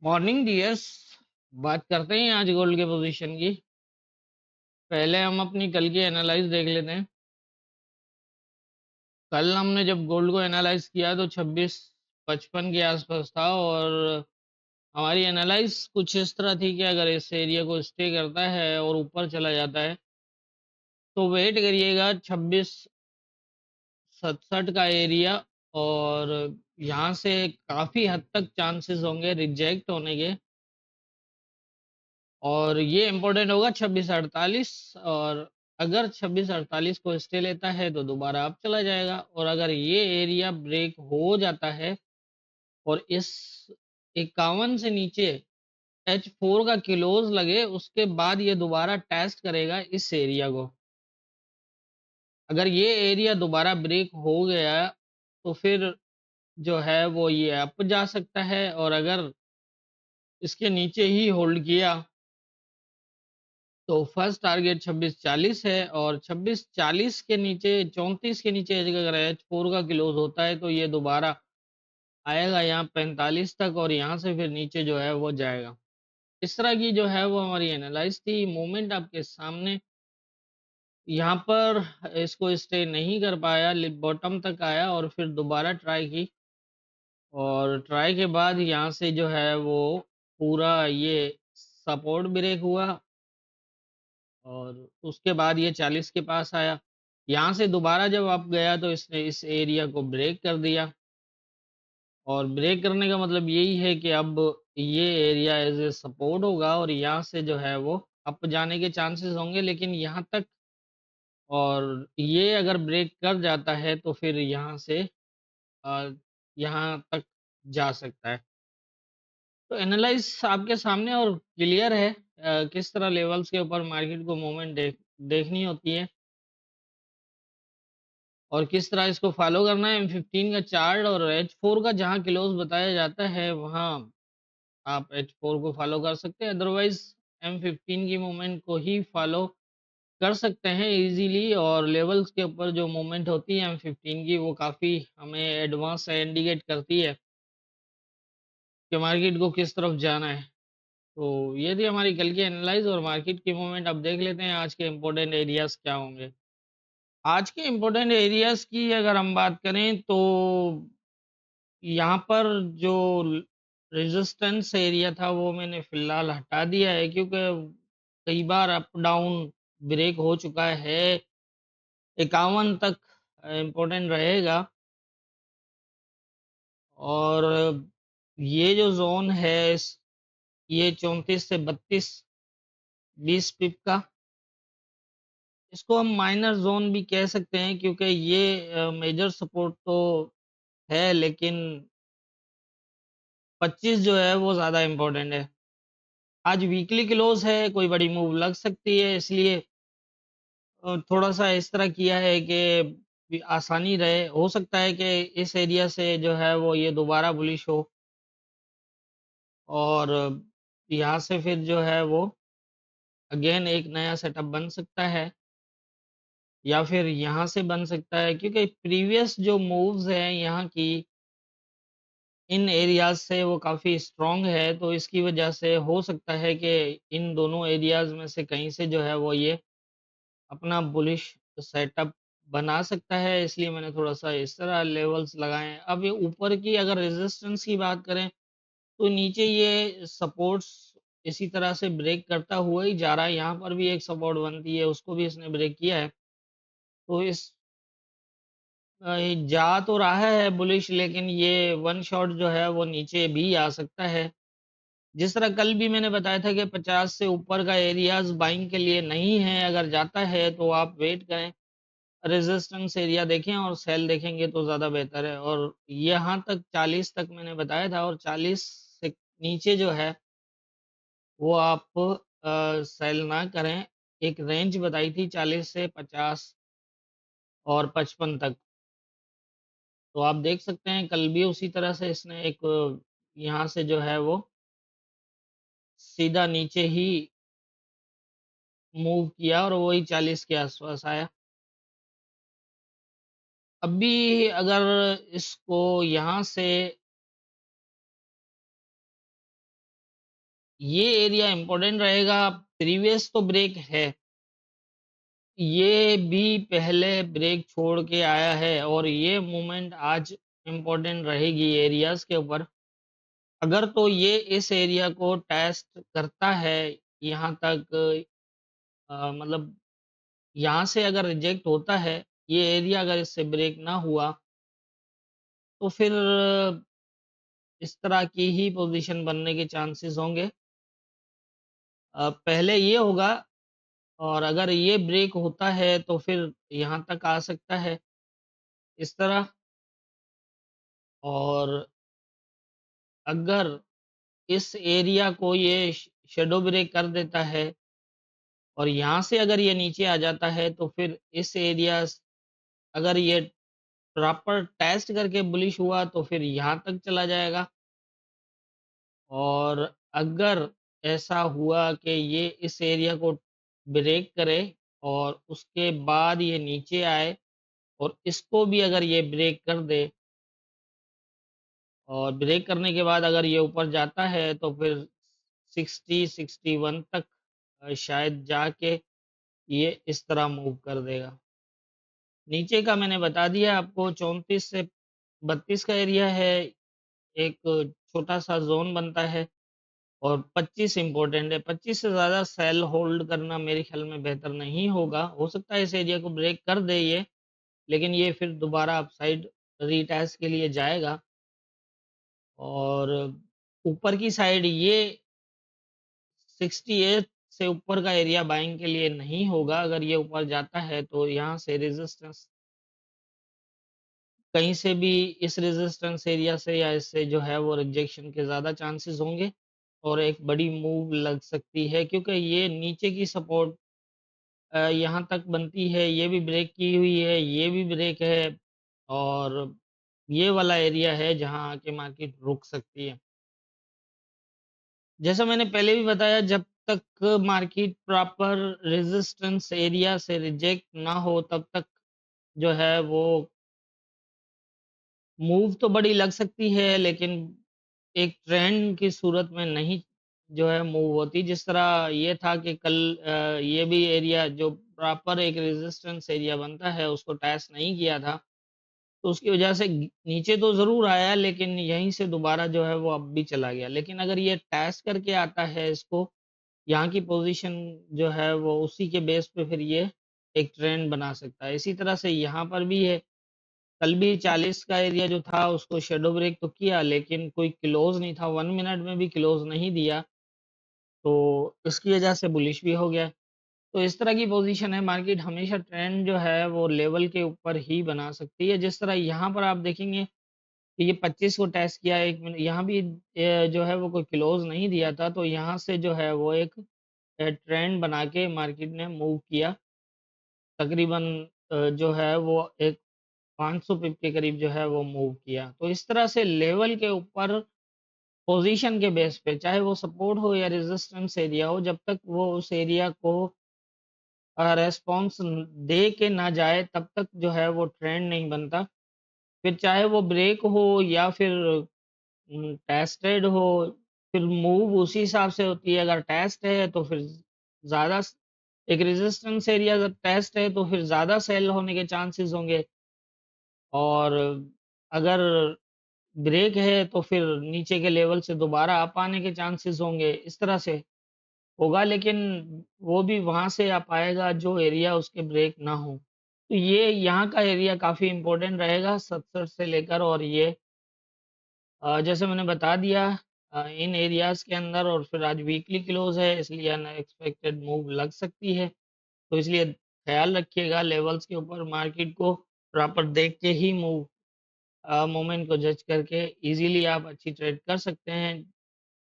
Morning dears. बात करते हैं आज गोल्ड के पोजीशन की। पहले हम अपनी कल की एनालाइज देख लेते हैं। कल हमने जब गोल्ड को एनालाइज किया तो 26-55 के आसपास था और हमारी एनालाइज कुछ इस तरह थी कि अगर इस एरिया को स्टे करता है और ऊपर चला जाता है तो वेट करिएगा 26-67 का एरिया। और यहाँ से काफी हद तक चांसेस होंगे रिजेक्ट होने के। और ये इम्पोर्टेंट होगा 26-48। और अगर 26-48 को स्टे लेता है तो दोबारा अप चला जाएगा, और अगर ये एरिया ब्रेक हो जाता है और इस 51 से नीचे H4 का क्लोज लगे उसके बाद ये दोबारा टेस्ट करेगा इस एरिया को। अगर ये एरिया दोबारा ब्रेक हो गया तो फिर जो है वो ये अप जा सकता है, और अगर इसके नीचे ही होल्ड किया तो फर्स्ट टारगेट 26-40 है, और 26-40 के नीचे 34 के नीचे अगर H4 का क्लोज होता है तो ये दोबारा आएगा यहाँ 45 तक, और यहाँ से फिर नीचे जो है वो जाएगा। इस तरह की जो है वो हमारी एनालाइज थी। मूवमेंट आपके सामने। यहाँ पर इसको स्टे नहीं कर पाया, लिप बॉटम तक आया और फिर दोबारा ट्राई की, और ट्राई के बाद यहाँ से जो है वो पूरा ये सपोर्ट ब्रेक हुआ, और उसके बाद ये 40 के पास आया। यहाँ से दोबारा जब अप गया तो इसने इस एरिया को ब्रेक कर दिया, और ब्रेक करने का मतलब यही है कि अब ये एरिया एज ए सपोर्ट होगा और यहाँ से जो है वो अप जाने के चांसेस होंगे, लेकिन यहाँ तक। और ये अगर ब्रेक कर जाता है तो फिर यहाँ से अ, यहाँ तक जा सकता है। तो एनालाइज आपके सामने और क्लियर है किस तरह लेवल्स के ऊपर मार्केट को मूवमेंट देखनी होती है और किस तरह इसको फॉलो करना है। M15 का चार्ट और H4 का जहाँ क्लोज बताया जाता है वहाँ आप H4 को फॉलो कर सकते हैं, अदरवाइज M15 की मूवमेंट को ही फॉलो कर सकते हैं इजीली। और लेवल्स के ऊपर जो मूवमेंट होती है M15 की वो काफ़ी हमें एडवांस इंडिकेट करती है कि मार्केट को किस तरफ जाना है। तो ये थी हमारी कल की एनालाइज और मार्केट की मूवमेंट। अब देख लेते हैं आज के इम्पोर्टेंट एरियाज क्या होंगे। आज के इम्पोर्टेंट एरियाज की अगर हम बात करें तो यहाँ पर जो रेजिस्टेंस एरिया था वो मैंने फिलहाल हटा दिया है, क्योंकि कई बार अप डाउन ब्रेक हो चुका है। 51 तक इम्पोर्टेंट रहेगा, और ये जो जोन है ये 34 से 32 20 पिप का, इसको हम माइनर जोन भी कह सकते हैं, क्योंकि ये मेजर सपोर्ट तो है, लेकिन 25 जो है वो ज़्यादा इम्पोर्टेंट है। आज वीकली क्लोज है, कोई बड़ी मूव लग सकती है, इसलिए थोड़ा-सा इस तरह किया है कि आसानी रहे। हो सकता है कि इस एरिया से जो है वो ये दोबारा बुलिश हो, और यहाँ से फिर जो है वो अगेन एक नया सेटअप बन सकता है, या फिर यहाँ से बन सकता है, क्योंकि प्रीवियस जो मूव्स हैं यहाँ की इन एरियाज़ से वो काफ़ी स्ट्रॉन्ग है, तो इसकी वजह से हो सकता है कि इन दोनों एरियाज़ में से कहीं से जो है वो ये अपना बुलिश सेटअप बना सकता है, इसलिए मैंने थोड़ा-सा इस तरह लेवल्स लगाए हैं। अब ये ऊपर की अगर रेजिस्टेंस की बात करें, तो नीचे ये सपोर्ट्स इसी तरह से ब्रेक करता हुआ ही जा रहा है। यहाँ पर भी एक सपोर्ट बनती है, उसको भी इसने ब्रेक किया है। तो इस जा तो रहा है बुलिश, लेकिन ये वन शॉट जो है वो नीचे भी आ सकता है। जिस तरह कल भी मैंने बताया था कि 50 से ऊपर का एरियाज़ बाइंग के लिए नहीं है, अगर जाता है तो आप वेट करें। रेजिस्टेंस एरिया देखें और सेल देखेंगे तो ज़्यादा बेहतर है। और यहाँ तक 40 तक मैंने बताया था, और 40 से नीचे जो है वो आप सेल ना करें। एक रेंज बताई थी 40 से 50 और 55 तक, तो आप देख सकते हैं कल भी उसी तरह से इसने एक यहाँ से जो है वो सीधा नीचे ही मूव किया और वही 40 के आसपास आया। अभी अगर इसको यहाँ से ये एरिया इम्पोर्टेंट रहेगा। प्रीवियस तो ब्रेक है, ये भी पहले ब्रेक छोड़ के आया है और ये मूवमेंट आज इम्पोर्टेंट रहेगी एरियाज के ऊपर। अगर तो ये इस एरिया को टेस्ट करता है यहाँ तक, मतलब यहाँ से अगर रिजेक्ट होता है, ये एरिया अगर इससे ब्रेक ना हुआ, तो फिर इस तरह की ही पोजीशन बनने के चांसेस होंगे। पहले ये होगा और अगर ये ब्रेक होता है तो फिर यहाँ तक आ सकता है इस तरह। और अगर इस एरिया को ये शैडो ब्रेक कर देता है और यहाँ से अगर ये नीचे आ जाता है, तो फिर इस एरिया अगर ये प्रॉपर टेस्ट करके बुलिश हुआ तो फिर यहाँ तक चला जाएगा। और अगर ऐसा हुआ कि ये इस एरिया को ब्रेक करे और उसके बाद ये नीचे आए और इसको भी अगर ये ब्रेक कर दे और ब्रेक करने के बाद अगर ये ऊपर जाता है तो फिर 60-61 तक शायद जाके ये इस तरह मूव कर देगा। नीचे का मैंने बता दिया आपको, 34 से 32 का एरिया है, एक छोटा-सा ज़ोन बनता है और 25 इम्पोर्टेंट है। 25 से ज़्यादा सेल होल्ड करना मेरे ख़्याल में बेहतर नहीं होगा। हो सकता है इस एरिया को ब्रेक कर दे ये, लेकिन ये फिर दोबारा अपसाइड रीटेस्ट के लिए जाएगा। और ऊपर की साइड ये 68 से ऊपर का एरिया बाइंग के लिए नहीं होगा। अगर ये ऊपर जाता है तो यहाँ से रेजिस्टेंस कहीं से भी इस रेजिस्टेंस एरिया से या इससे जो है वो रिजेक्शन के ज़्यादा चांसेस होंगे और एक बड़ी मूव लग सकती है, क्योंकि ये नीचे की सपोर्ट यहाँ तक बनती है, ये भी ब्रेक की हुई है, ये भी ब्रेक है और ये वाला एरिया है जहाँ आके मार्केट रुक सकती है। जैसा मैंने पहले भी बताया, जब तक मार्केट प्रॉपर रेजिस्टेंस एरिया से रिजेक्ट ना हो तब तक जो है वो मूव तो बड़ी लग सकती है, लेकिन एक ट्रेंड की सूरत में नहीं जो है मूव होती। जिस तरह ये था कि कल ये भी एरिया जो प्रॉपर एक रेजिस्टेंस एरिया बनता है उसको टेस्ट नहीं किया था, तो उसकी वजह से नीचे तो ज़रूर आया, लेकिन यहीं से दोबारा जो है वो अब भी चला गया। लेकिन अगर ये टेस्ट करके आता है इसको, यहाँ की पोजीशन जो है वो उसी के बेस पे फिर ये एक ट्रेंड बना सकता है। इसी तरह से यहाँ पर भी है, कल भी 40 का एरिया जो था उसको शैडो ब्रेक तो किया, लेकिन कोई क्लोज़ नहीं था, 1 मिनट में भी क्लोज़ नहीं दिया, तो इसकी वजह से बुलिश भी हो गया। तो इस तरह की पोज़ीशन है, मार्केट हमेशा ट्रेंड जो है वो लेवल के ऊपर ही बना सकती है। जिस तरह यहाँ पर आप देखेंगे कि ये 25 को टेस्ट किया 1 मिनट, यहाँ भी जो है वो कोई क्लोज़ नहीं दिया था, तो यहाँ से जो है वो एक ट्रेंड बना के मार्केट ने मूव किया। तकरीबन जो है वो एक 500 पिप के करीब जो है वो मूव किया। तो इस तरह से लेवल के ऊपर पोज़ीशन के बेस पे, चाहे वो सपोर्ट हो या रेजिस्टेंस एरिया हो, जब तक वो उस एरिया को रिस्पॉन्स दे के ना जाए तब तक जो है वो ट्रेंड नहीं बनता। फिर चाहे वो ब्रेक हो या फिर टेस्टेड हो, फिर मूव उसी हिसाब से होती है। अगर टेस्ट है तो फिर ज़्यादा एक रेजिस्टेंस एरिया जब टेस्ट है तो फिर ज़्यादा सेल होने के चांसेस होंगे और अगर ब्रेक है तो फिर नीचे के लेवल से दोबारा अप आने के चांसेस होंगे। इस तरह से होगा, लेकिन वो भी वहाँ से आ पाएगा जो एरिया उसके ब्रेक ना हो। तो ये यहाँ का एरिया काफ़ी इम्पोर्टेंट रहेगा 67 से लेकर, और ये जैसे मैंने बता दिया इन एरियाज़ के अंदर, और फिर आज वीकली क्लोज़ है इसलिए अनएक्सपेक्टेड मूव लग सकती है। तो इसलिए ख़्याल रखिएगा लेवल्स के ऊपर, मार्केट को प्रॉपर देख के ही मूवमेंट को जज करके ईज़िली आप अच्छी ट्रेड कर सकते हैं।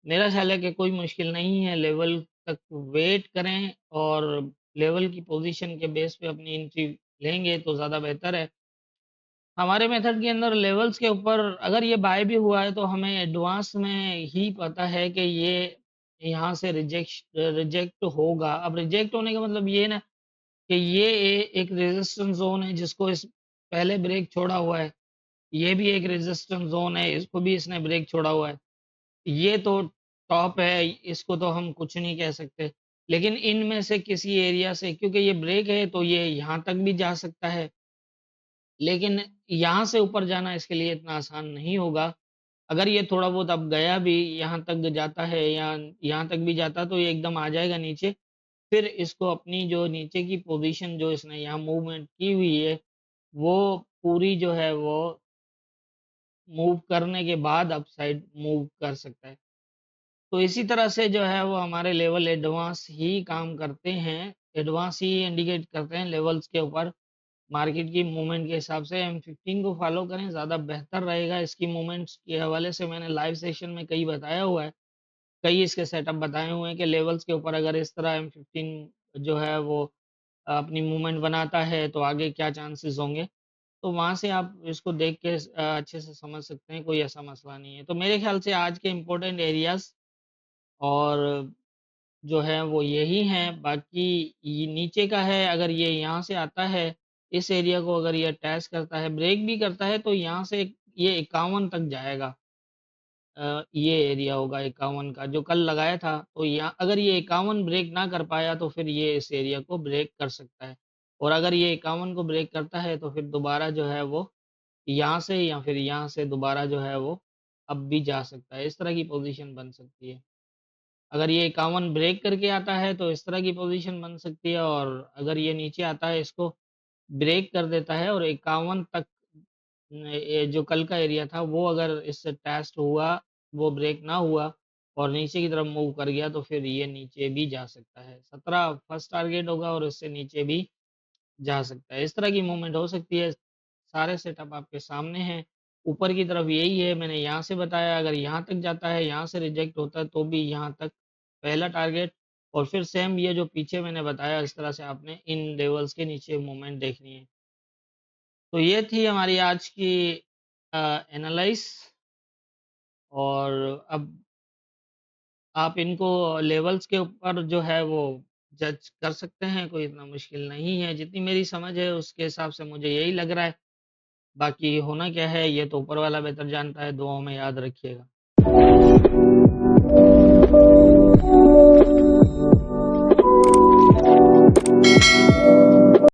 मेरा ख़्याल है कि कोई मुश्किल नहीं है, लेवल तक वेट करें और लेवल की पोज़ीशन के बेस पे अपनी एंट्री लेंगे तो ज़्यादा बेहतर है। हमारे मेथड के अंदर लेवल्स के ऊपर अगर ये बाय भी हुआ है तो हमें एडवांस में ही पता है कि ये यहाँ से रिजेक्ट होगा। अब रिजेक्ट होने का मतलब ये ना कि ये एक रेजिस्टेंस ज़ोन है जिसको इस पहले ब्रेक छोड़ा हुआ है। ये भी एक रेजिस्टेंस ज़ोन है, इसको भी इसने ब्रेक छोड़ा हुआ है। ये तो टॉप है, इसको तो हम कुछ नहीं कह सकते। लेकिन इनमें से किसी एरिया से, क्योंकि ये ब्रेक है तो ये यहाँ तक भी जा सकता है, लेकिन यहाँ से ऊपर जाना इसके लिए इतना आसान नहीं होगा। अगर ये थोड़ा बहुत अब गया भी, यहाँ तक जाता है या यहाँ तक भी जाता, तो ये एकदम आ जाएगा नीचे। फिर इसको अपनी जो नीचे की पोजीशन जो इसने यहाँ मूवमेंट की हुई है, वो पूरी जो है वो मूव करने के बाद अप साइड मूव कर सकता है। तो इसी तरह से जो है वो हमारे लेवल एडवांस ही काम करते हैं, एडवांस ही इंडिकेट करते हैं लेवल्स के ऊपर। मार्केट की मूवमेंट के हिसाब से M15 को फॉलो करें, ज़्यादा बेहतर रहेगा। इसकी मूवमेंट्स के हवाले से मैंने लाइव सेशन में कई बताया हुआ है, कई इसके सेटअप बताए हुए हैं कि लेवल्स के ऊपर अगर इस तरह M15 जो है वो अपनी मूवमेंट बनाता है तो आगे क्या चांसेस होंगे। तो वहाँ से आप इसको देख के अच्छे से समझ सकते हैं, कोई ऐसा मसला नहीं है। तो मेरे ख़्याल से आज के इम्पोर्टेंट एरियाज़ और जो है वो यही हैं। बाकी ये नीचे का है, अगर ये यहाँ से आता है, इस एरिया को अगर ये टच करता है, ब्रेक भी करता है, तो यहाँ से ये 51 तक जाएगा। ये एरिया होगा 51 का जो कल लगाया था। तो यहाँ अगर ये 51 ब्रेक ना कर पाया तो फिर ये इस एरिया को ब्रेक कर सकता है, और अगर ये 51 को ब्रेक करता है तो फिर दोबारा जो है वो यहाँ से या फिर यहाँ से दोबारा जो है वो अब भी जा सकता है। इस तरह की पोजीशन बन सकती है। अगर ये 51 ब्रेक करके आता है तो इस तरह की पोजीशन बन सकती है, और अगर ये नीचे आता है, इसको ब्रेक कर देता है और 51 तक ये जो कल का एरिया था वो अगर इससे टेस्ट हुआ, वो ब्रेक ना हुआ और नीचे की तरफ मूव कर गया, तो फिर ये नीचे भी जा सकता है। 17 फर्स्ट टारगेट होगा और इससे नीचे भी जा सकता है। इस तरह की मूवमेंट हो सकती है। सारे सेटअप आपके सामने हैं। ऊपर की तरफ यही है, मैंने यहाँ से बताया, अगर यहाँ तक जाता है, यहाँ से रिजेक्ट होता है तो भी यहाँ तक पहला टारगेट, और फिर सेम ये जो पीछे मैंने बताया, इस तरह से आपने इन लेवल्स के नीचे मूवमेंट देखनी है। तो ये थी हमारी आज की एनालाइज़, और अब आप इनको लेवल्स के ऊपर जो है वो जज कर सकते हैं, कोई इतना मुश्किल नहीं है। जितनी मेरी समझ है उसके हिसाब से मुझे यही लग रहा है। बाकी होना क्या है ये तो ऊपर वाला बेहतर जानता है, दुआओं में याद रखिएगा।